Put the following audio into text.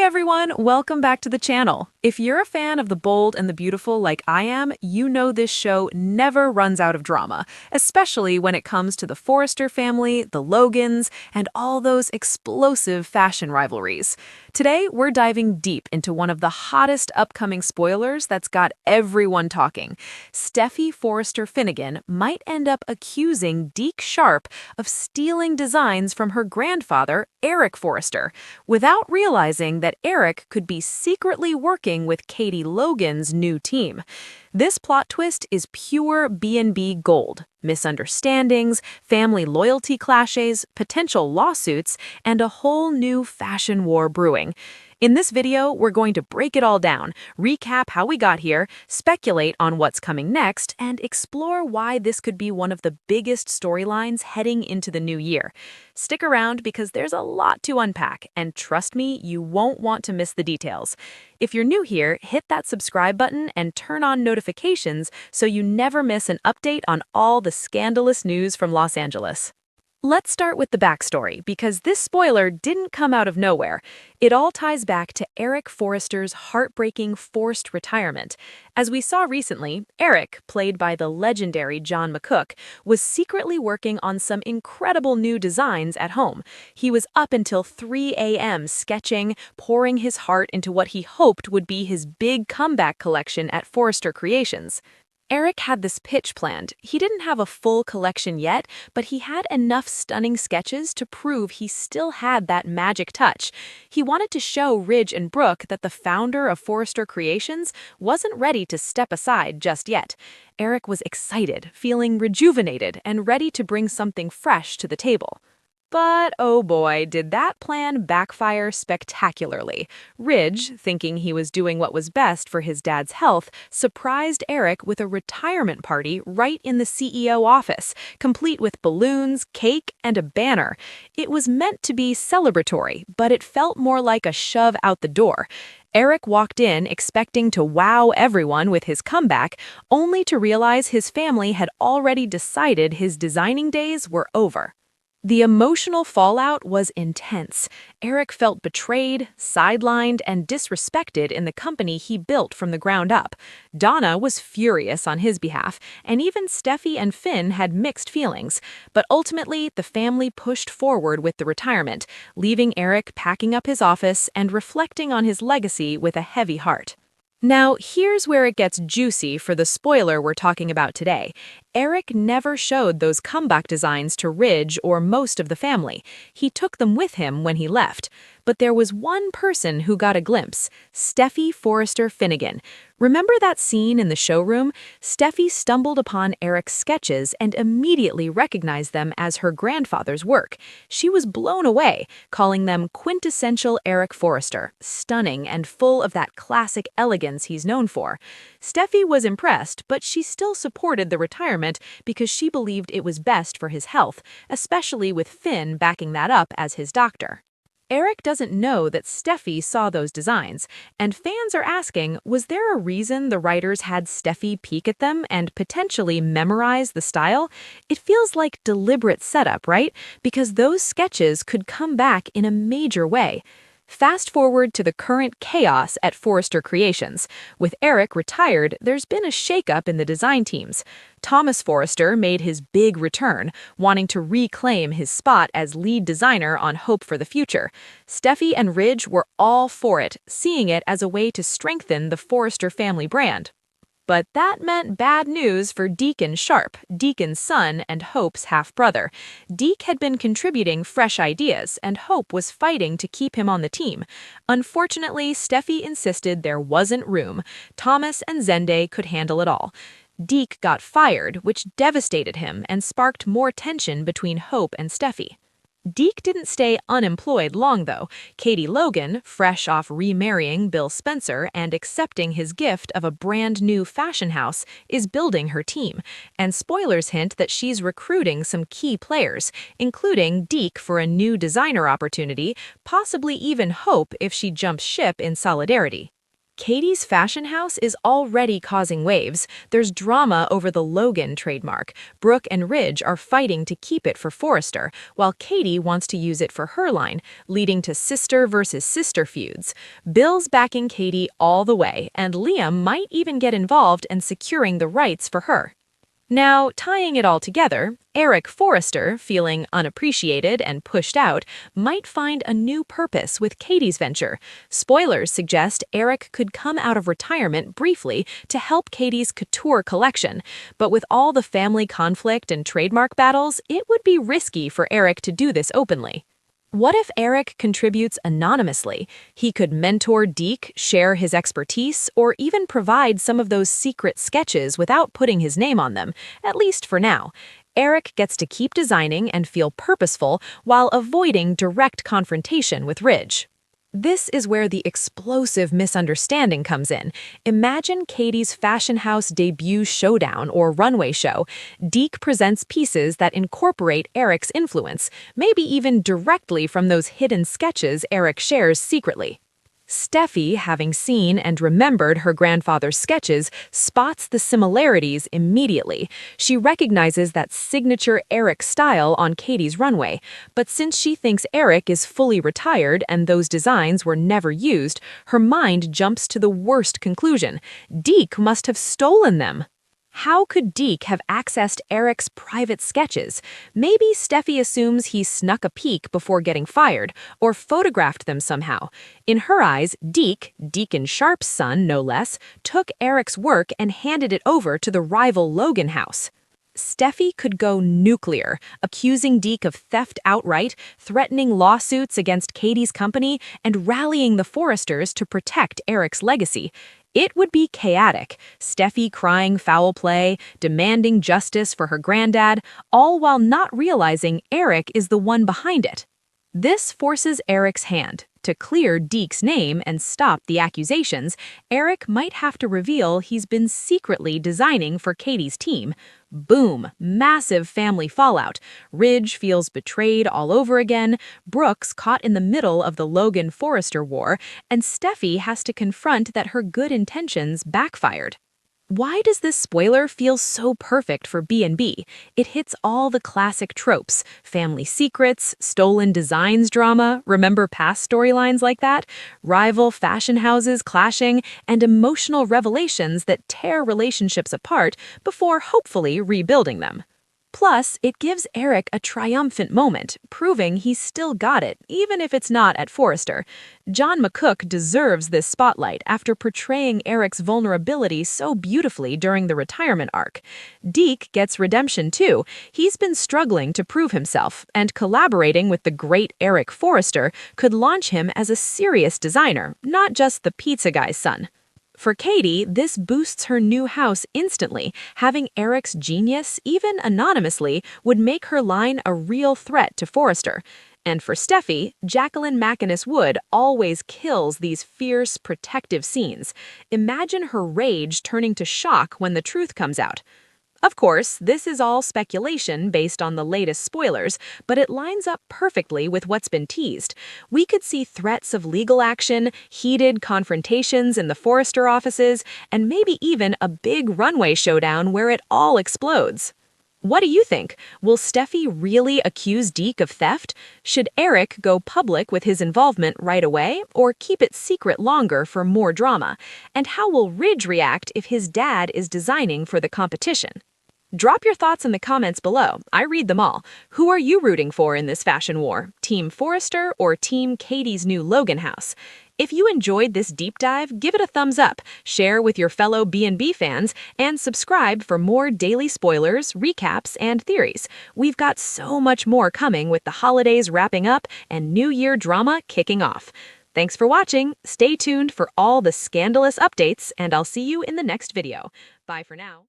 everyone, welcome back to the channel. If you're a fan of the bold and the beautiful like I am, you know this show never runs out of drama, especially when it comes to the Forrester family, the Logans, and all those explosive fashion rivalries. Today, we're diving deep into one of the hottest upcoming spoilers that's got everyone talking. Steffy Forrester Finnegan might end up accusing Deke Sharp of stealing designs from her grandfather, Eric Forrester, without realizing that Eric could be secretly working with Katie Logan's new team. This plot twist is pure B&B gold. Misunderstandings, family loyalty clashes, potential lawsuits, and a whole new fashion war brewing. In this video, we're going to break it all down, recap how we got here, speculate on what's coming next, and explore why this could be one of the biggest storylines heading into the new year. Stick around because there's a lot to unpack, and trust me, you won't want to miss the details. If you're new here, hit that subscribe button and turn on notifications so you never miss an update on all the scandalous news from Los Angeles. Let's start with the backstory, because this spoiler didn't come out of nowhere. It all ties back to Eric Forrester's heartbreaking forced retirement. As we saw recently, Eric, played by the legendary John McCook, was secretly working on some incredible new designs at home. He was up until 3 a.m. sketching, pouring his heart into what he hoped would be his big comeback collection at Forrester Creations. Eric had this pitch planned. He didn't have a full collection yet, but he had enough stunning sketches to prove he still had that magic touch. He wanted to show Ridge and Brooke that the founder of Forrester Creations wasn't ready to step aside just yet. Eric was excited, feeling rejuvenated, and ready to bring something fresh to the table. But oh boy, did that plan backfire spectacularly. Ridge, thinking he was doing what was best for his dad's health, surprised Eric with a retirement party right in the CEO office, complete with balloons, cake, and a banner. It was meant to be celebratory, but it felt more like a shove out the door. Eric walked in expecting to wow everyone with his comeback, only to realize his family had already decided his designing days were over. The emotional fallout was intense. Eric felt betrayed, sidelined, and disrespected in the company he built from the ground up. Donna was furious on his behalf, and even Steffi and Finn had mixed feelings. But ultimately, the family pushed forward with the retirement, leaving Eric packing up his office and reflecting on his legacy with a heavy heart. Now, here's where it gets juicy for the spoiler we're talking about today. Eric never showed those comeback designs to Ridge or most of the family. He took them with him when he left. But there was one person who got a glimpse: Steffy Forrester Finnegan. Remember that scene in the showroom? Steffi stumbled upon Eric's sketches and immediately recognized them as her grandfather's work. She was blown away, calling them quintessential Eric Forrester, stunning and full of that classic elegance he's known for. Steffi was impressed, but she still supported the retirement because she believed it was best for his health, especially with Finn backing that up as his doctor. Eric doesn't know that Steffi saw those designs, and fans are asking, was there a reason the writers had Steffi peek at them and potentially memorize the style? It feels like deliberate setup, right? Because those sketches could come back in a major way. Fast forward to the current chaos at Forrester Creations. With Eric retired, there's been a shakeup in the design teams. Thomas Forrester made his big return, wanting to reclaim his spot as lead designer on Hope for the Future. Steffi and Ridge were all for it, seeing it as a way to strengthen the Forrester family brand. But that meant bad news for Deacon Sharp, Deacon's son and Hope's half-brother. Deke had been contributing fresh ideas, and Hope was fighting to keep him on the team. Unfortunately, Steffi insisted there wasn't room. Thomas and Zende could handle it all. Deke got fired, which devastated him and sparked more tension between Hope and Steffi. Deke didn't stay unemployed long, though. Katie Logan, fresh off remarrying Bill Spencer and accepting his gift of a brand new fashion house, is building her team. And spoilers hint that she's recruiting some key players, including Deke for a new designer opportunity, possibly even Hope if she jumps ship in solidarity. Katie's fashion house is already causing waves. There's drama over the Logan trademark. Brooke and Ridge are fighting to keep it for Forrester, while Katie wants to use it for her line, leading to sister versus sister feuds. Bill's backing Katie all the way, and Liam might even get involved in securing the rights for her. Now, tying it all together, Eric Forrester, feeling unappreciated and pushed out, might find a new purpose with Katie's venture. Spoilers suggest Eric could come out of retirement briefly to help Katie's couture collection, but with all the family conflict and trademark battles, it would be risky for Eric to do this openly. What if Eric contributes anonymously? He could mentor Deke, share his expertise, or even provide some of those secret sketches without putting his name on them, at least for now. Eric gets to keep designing and feel purposeful while avoiding direct confrontation with Ridge. This is where the explosive misunderstanding comes in. Imagine Katie's fashion house debut showdown or runway show. Deke presents pieces that incorporate Eric's influence, maybe even directly from those hidden sketches Eric shares secretly. Steffi, having seen and remembered her grandfather's sketches, spots the similarities immediately. She recognizes that signature Eric style on Katie's runway, but since she thinks Eric is fully retired and those designs were never used, her mind jumps to the worst conclusion. Deke must have stolen them. How could Deke have accessed Eric's private sketches? Maybe Steffi assumes he snuck a peek before getting fired, or photographed them somehow. In her eyes, Deke, Deacon Sharp's son no less, took Eric's work and handed it over to the rival Logan house. Steffi could go nuclear, accusing Deke of theft outright, threatening lawsuits against Katie's company, and rallying the Forresters to protect Eric's legacy. It would be chaotic, Steffi crying foul play, demanding justice for her granddad, all while not realizing Eric is the one behind it. This forces Eric's hand. To clear Deke's name and stop the accusations, Eric might have to reveal he's been secretly designing for Katie's team. Boom, massive family fallout. Ridge feels betrayed all over again, Brooks caught in the middle of the Logan-Forrester war, and Steffi has to confront that her good intentions backfired. Why does this spoiler feel so perfect for B&B? It hits all the classic tropes: family secrets, stolen designs drama, remember past storylines like that, rival fashion houses clashing, and emotional revelations that tear relationships apart before hopefully rebuilding them. Plus, it gives Eric a triumphant moment, proving he's still got it, even if it's not at Forrester. John McCook deserves this spotlight after portraying Eric's vulnerability so beautifully during the retirement arc. Deke gets redemption too. He's been struggling to prove himself, and collaborating with the great Eric Forrester could launch him as a serious designer, not just the pizza guy's son. For Katie, this boosts her new house instantly. Having Eric's genius, even anonymously, would make her line a real threat to Forrester. And for Steffi, Jacqueline McInnes Wood always kills these fierce, protective scenes. Imagine her rage turning to shock when the truth comes out. Of course, this is all speculation based on the latest spoilers, but it lines up perfectly with what's been teased. We could see threats of legal action, heated confrontations in the Forrester offices, and maybe even a big runway showdown where it all explodes. What do you think? Will Steffi really accuse Deke of theft? Should Eric go public with his involvement right away, or keep it secret longer for more drama? And how will Ridge react if his dad is designing for the competition? Drop your thoughts in the comments below. I read them all. Who are you rooting for in this fashion war? Team Forrester or Team Katie's new Logan house? If you enjoyed this deep dive, give it a thumbs up, share with your fellow B&B fans, and subscribe for more daily spoilers, recaps, and theories. We've got so much more coming with the holidays wrapping up and New Year drama kicking off. Thanks for watching. Stay tuned for all the scandalous updates, and I'll see you in the next video. Bye for now.